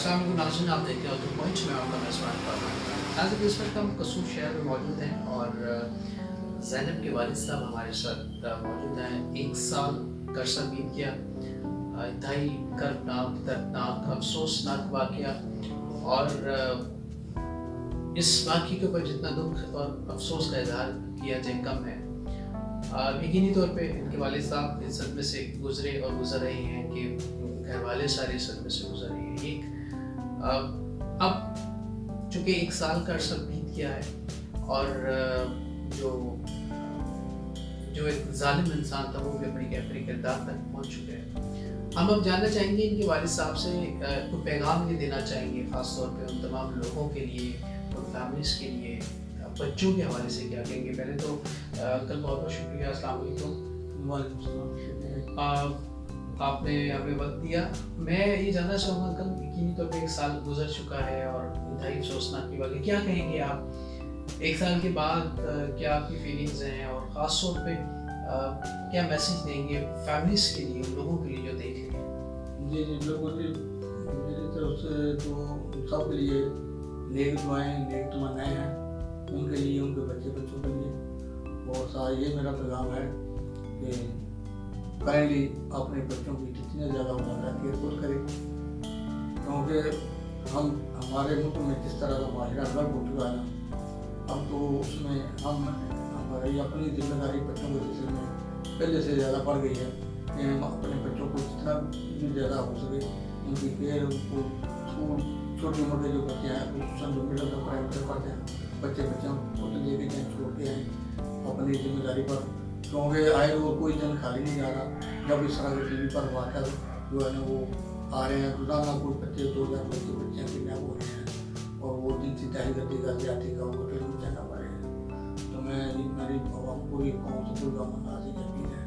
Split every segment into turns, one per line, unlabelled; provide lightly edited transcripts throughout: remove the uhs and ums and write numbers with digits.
अस्सलाम वालेकुम नाज़रीन, आप देख रहे हो तो पॉइंट में आपका मेज़बान फरमान। नाज़रीन, इस वक्त हम कसूर शहर में मौजूद हैं और ज़ैनब के वालिद साहब हमारे साथ मौजूद हैं। 1 साल का अरसा बीत गया। इंतहाई कर्बनाक, दर्दनाक, अफसोसनाक वाक़या, और इस वाक़ये के ऊपर जितना दुख और अफसोस का इज़हार किया जाए कम है। यकीनी तौर पे इनके वालिद साहब इस सदमे से गुज़रे और गुज़र रहे हैं कि घर वाले सारे इस सदमे से गुज़र रहे हैं। अब चूँकि 1 साल का अरसा बीत गया है और जो एक ज़ालिम इंसान था वो भी अपनी कैफरी किरदार तक पहुँच चुके हैं। हम अब जानना चाहेंगे इनके वालिद साहब से कोई पैगाम ये देना चाहेंगे ख़ास तौर पे उन तमाम लोगों के लिए, उन फैमिलीज़ के लिए, बच्चों के हवाले से क्या कहेंगे? पहले तो कल बहुत बहुत शुक्रिया। अस्सलाम वालेकुम।
वालेकुम सलाम।
आपने हमें वक्त दिया। मैं ये जानना चाहूँगा कल यकीनी तौर पे 1 साल गुजर चुका है और इंतहाई अफसोसनाक की बात, क्या कहेंगे आप 1 साल के बाद? क्या आपकी फीलिंग्स हैं और ख़ास तौर पे क्या मैसेज देंगे फैमिलीज़ के लिए, उन लोगों के लिए जो देख रहे हैं?
जी लोगों की मेरी तरफ से तो सब के लिए नेक दुआएं, नेक तमन्नाएं हैं, उनके लिए, उनके बच्चों के लिए। और सारा ये मेरा पैगाम है कि काइंडली अपने बच्चों की जितनी ज़्यादा हो सकता है केयरफुल करें, क्योंकि हमारे मुल्क में जिस तरह का माशरा गढ़ हो चुका है ना, अब तो उसमें हमारी अपनी जिम्मेदारी बच्चों के सिलसिले में पहले से ज़्यादा बढ़ गई है कि हम अपने बच्चों को जितना भी ज़्यादा हो सके उनकी केयर, उनको स्कूल, छोटी उम्र के जो बच्चे हैं वो जो मिडिल तक प्राइवेट पढ़ते हैं बच्चों को तो लेके जाए, छोड़ के हैं अपनी जिम्मेदारी पर, क्योंकि आए वो कोई दिन खाली नहीं जा रहा। जब इस तरह के टीवी पर वाक़या जो है ना वो आ रहे हैं, रोज़ाना कोई बच्चे 2000 बच्चे किडनैप हो रहे हैं और वो जिनसी तहरीकती का ज्यादा का वो फिल्म चला पा रहे हैं। तो मैं मेरी पूरी कौम से पूरी कौम से अपील है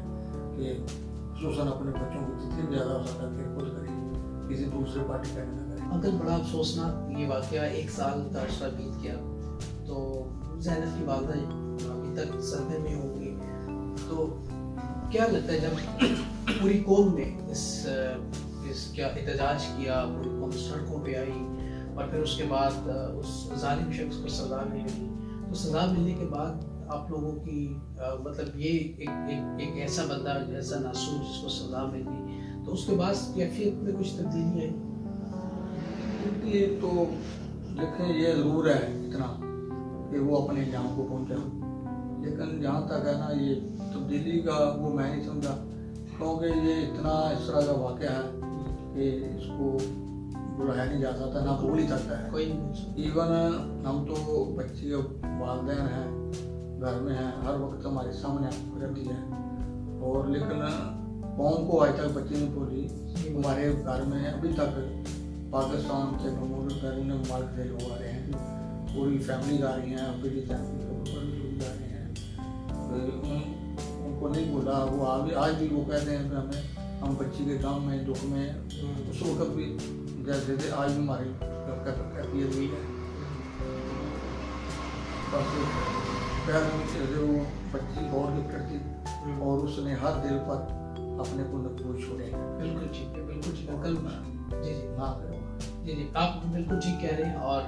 कि खसूसन अपने बच्चों को जितनी ज़्यादा हो सकता है खुद करें, किसी दूसरे पार्टी का ना करें।
अंकल, बड़ा अफसोसनाक ये वाक़या 1 साल का अरसा बीत गया, तो ज़ैनब की वालदा अभी तक सदमे में होंगी, तो क्या लगता है जब पूरी कौम ने इसका एहतजाज किया, पूरी कौम सड़कों पे आई और फिर उसके बाद उस जालिम शख्स को सज़ा नहीं मिली, तो सज़ा मिलने के बाद आप लोगों की मतलब ये एक ऐसा बंदा, ऐसा नासूर जिसको सज़ा मिल गई, तो उसके बाद कैफियत में कुछ तब्दीली आई?
ये तो देखें, ये ज़रूर है इतना कि वो अपने जाम को पहुँचा, लेकिन जहाँ तक है ना ये तब्दीली का वो मैं नहीं समझा, क्योंकि ये इतना इस तरह का वाक़या है कि इसको बुलाया नहीं जा सकता, ना भूल ही सकता है
कोई।
इवन हम तो बच्चे के वालिदैन हैं, घर में हैं, हर वक्त हमारे सामने रहती है, और लेकिन कौम को आज तक बच्चे नहीं भूली। हमारे घर में अभी तक पाकिस्तान से बैरून मुल्क से लोग आ रहे हैं, पूरी फैमिली आ रही हैं, पूरी फैमिली लोग आ रहे हैं, उनको नहीं बोला। वो आज भी वो कहते हैं कि हम बच्ची के गम में, दुख में, उस वक्त भी जैसे आज भी हमारी कैफियत हुई है। बस जैसे वो बच्ची बहुत गिफ्टेड थी और उसने हर दिल पर अपने को नकूल छोड़े।
बिल्कुल ठीक है, बिल्कुल ठीक है अंकल। जी जी
हाँ
जी, आप बिल्कुल ठीक कह रहे हैं। और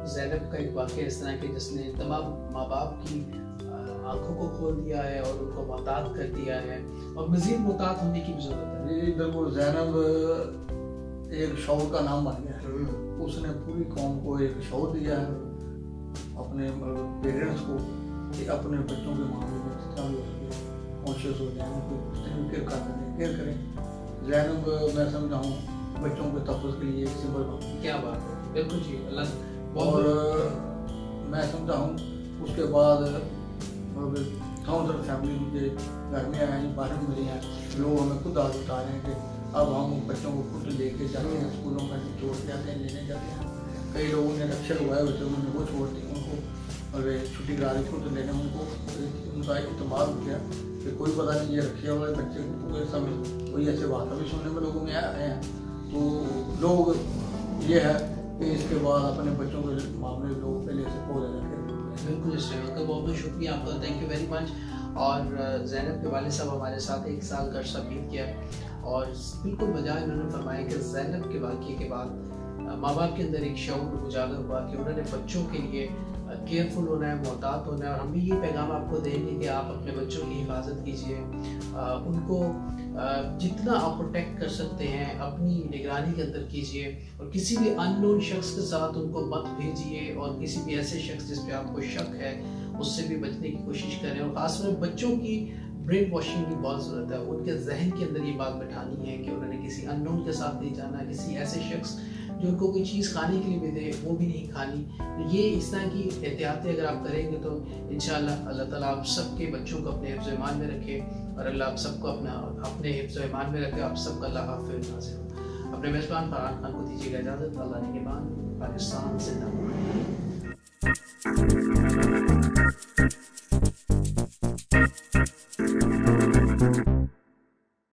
ज़ैनब का एक वाक़या इस तरह के जिसने तमाम माँ बाप की आंखों को खोल दिया है और उनको मोहतात कर दिया है, और मज़ीद मोहतात होने की भी ज़रूरत है।
जी बिल्कुल, ज़ैनब एक शौर का नाम बन गया है, उसने पूरी कौम को एक शौर दिया है, अपने पेरेंट्स को, कि अपने बच्चों के मामले में जितना भी हो सके कॉन्शियस हो जाए, उनको केयर करें। ज़ैनब मैं समझाऊँ बच्चों के तहफ़्फ़ुज़ के लिए एक सिंबल बन।
क्या बात है, बिल्कुल जी, अल्लाह।
और मैं समझता हूँ उसके बाद काउंटर फैमिली मुझे घर में आए, बाहर में मिली हैं, लोग हमें खुद आज बता रहे हैं कि अब हम बच्चों को खुद लेके जाते हैं, स्कूलों में छोड़ जाते हैं, लेने जाते हैं। कई लोगों ने रक्षा लगवाए हुए थे, उन्होंने वो छोड़ दी, उनको और छुट्टी करा दी खुद लेने, उनको उनका इत्तेमाद हो गया कि कोई पता नहीं ये रखे वाले बच्चे को ऐसा कोई ऐसे बात अभी सुनने में लोगों में आए हैं। तो लोग ये है कि इसके बाद अपने बच्चों के मामले लोग पहले से बहुत ज़्यादा केयर।
बिल्कुल इस टाइम का बहुत बहुत शुक्रिया आपका, थैंक यू वेरी मच। और ज़ैनब के वालिद साहब हमारे साथ 1 साल का अरसा बीत गया। اور بالکل بجائے انہوں نے فرمایا کہ زینب کے واقعے کے بعد ماں باپ کے اندر ایک شعور اجاگر ہوا کہ انہوں نے بچوں کے لیے کیئرفل ہونا ہے، محتاط ہونا ہے، اور ہم بھی یہ پیغام آپ کو دیں گے کہ آپ اپنے بچوں کی حفاظت کیجیے، ان کو جتنا آپ پروٹیکٹ کر سکتے ہیں اپنی نگرانی کے اندر کیجیے، اور کسی بھی ان نون شخص کے ساتھ ان کو مت بھیجیے، اور کسی بھی ایسے شخص جس پہ آپ کو شک ہے اس سے بھی بچنے کی کوشش کریں، اور خاص طور پر بچوں کی برین واشنگ کی بہت ضرورت ہے، ان کے ذہن کے اندر یہ بات بٹھانی ہے کہ انہوں نے کسی ان نون کے ساتھ نہیں جانا، کسی ایسے شخص جو ان کو کوئی چیز کھانے کے لیے بھی دے وہ بھی نہیں کھانی۔ یہ اس طرح کی احتیاطیں اگر آپ کریں گے تو انشاءاللہ اللہ تعالیٰ آپ سب کے بچوں کو اپنے حفظ و ایمان میں رکھے، اور اللہ آپ سب کو اپنے حفظ و ایمان میں رکھے، آپ سب کا اللہ حافظ ناصر ہو۔ اپنے میزبان فرحان خان کو دیجیے گا اجازت۔ اللہ نگہبان۔ پاکستان زندہ باد۔